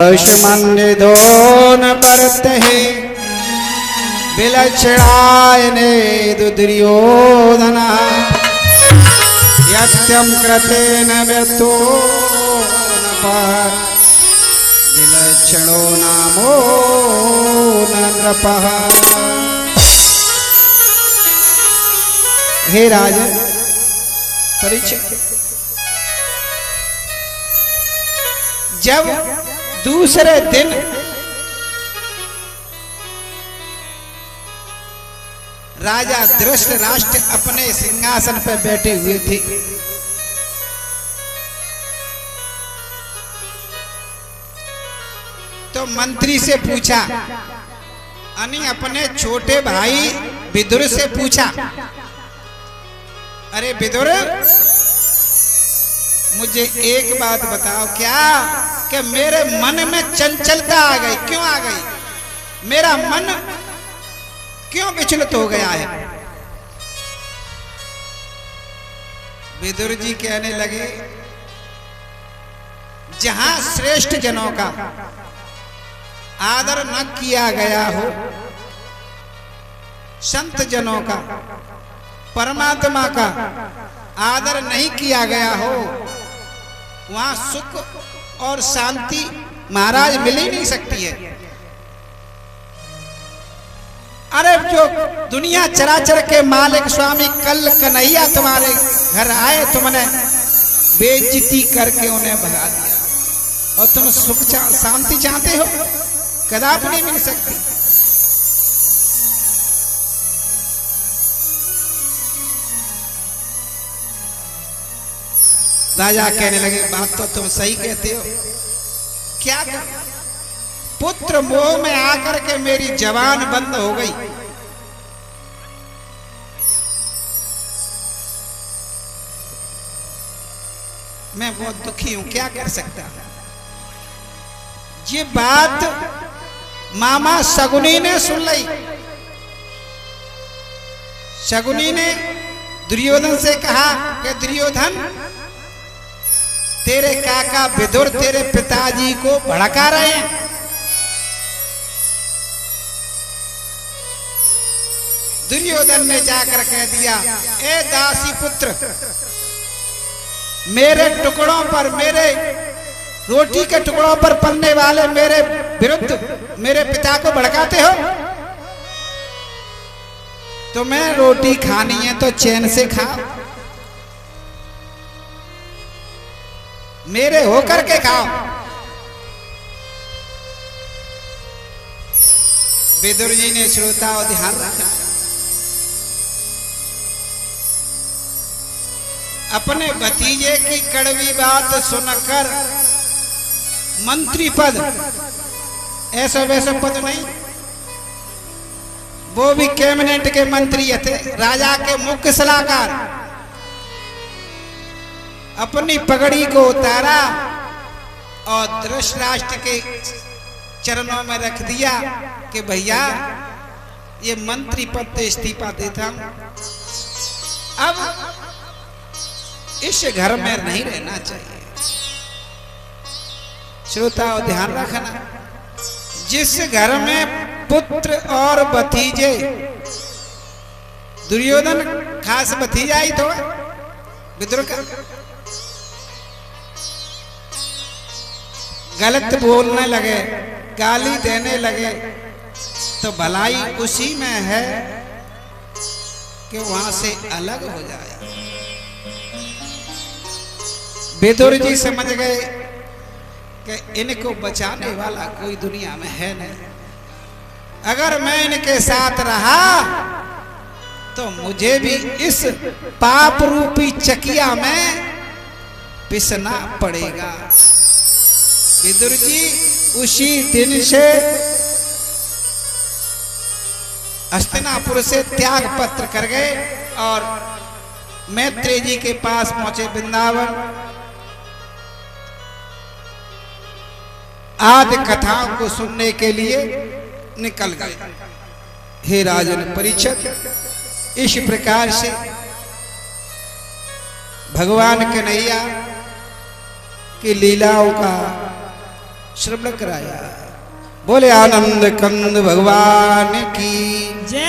दुश्मन दोन बरते हैं विलक्षणायने दुर्योधन यत्यम कृतेन व्यतो न पर विलक्षणो नामो नृपः। हे राजन परीक्षित, जब दूसरे दिन राजा धृतराष्ट्र अपने सिंहासन पर बैठे हुए थे, तो मंत्री से पूछा, यानी अपने छोटे भाई विदुर से पूछा, अरे विदुर, मुझे एक बात बताओ, क्या कि मेरे मन में चंचलता आ गई, क्यों आ गई? मेरा मन क्यों विचलित हो गया है? विदुर जी कहने लगे, जहां श्रेष्ठ जनों का आदर न किया गया हो, संत जनों का, परमात्मा का आदर नहीं किया गया हो, वहां सुख और शांति महाराज मिल ही नहीं सकती है। अरे जो दुनिया चराचर के मालिक स्वामी कल कन्हैया तुम्हारे घर आए, तुमने बेइज्जती करके उन्हें भगा दिया, और तुम सुख शांति चाहते हो? कदापि नहीं मिल सकती। राजा कहने लगे, बात तो तुम सही कहते हो, क्या कर? पुत्र मोह में आकर के मेरी जबान बंद हो गई। मैं बहुत दुखी हूं, क्या कर सकता हूं? ये बात मामा शकुनी ने सुन ली। शकुनी ने दुर्योधन से कहा कि दुर्योधन, तेरे काका विदुर तेरे पिताजी को भड़का रहे हैं। दुर्योधन ने जाकर कह दिया, ए दासी पुत्र, मेरे टुकड़ों पर, मेरे रोटी के टुकड़ों पर पलने वाले मेरे विरुद्ध मेरे पिता को भड़काते हो? तुम्हें रोटी खानी है तो चैन से खाओ, मेरे होकर के खाओ। विदुर जी ने श्रोता और ध्यान रखा, अपने भतीजे की कड़वी बात सुनकर मंत्री पद, ऐसा वैसा पद नहीं, वो भी कैबिनेट के मंत्री थे, राजा के मुख्य सलाहकार, अपनी पगड़ी को उतारा और धृतराष्ट्र के चरणों में रख दिया कि भैया, ये मंत्री पद से इस्तीफा देता हूं, अब इस घर में नहीं रहना चाहिए। श्रोता और ध्यान रखना, जिस घर में पुत्र और भतीजे, दुर्योधन खास भतीजा ही तो विदुर का, गलत बोलने लगे, गाली देने लगे, तो भलाई उसी में है कि वहां से अलग हो जाए। विदुर जी समझ गए कि इनको बचाने वाला कोई दुनिया में है नहीं, अगर मैं इनके साथ रहा तो मुझे भी इस पाप रूपी चकिया में पिसना पड़ेगा। विदुर जी उसी दिन से हस्तिनापुर से त्याग पत्र कर गए और मैत्रेय जी के पास पहुंचे, वृंदावन। आदि कथाओं को सुनने के लिए निकल गए। हे राजन परीक्षित, इस प्रकार से भगवान कन्हैया की लीलाओं का श्रवण कराया। बोले आनंद कंद भगवान की जय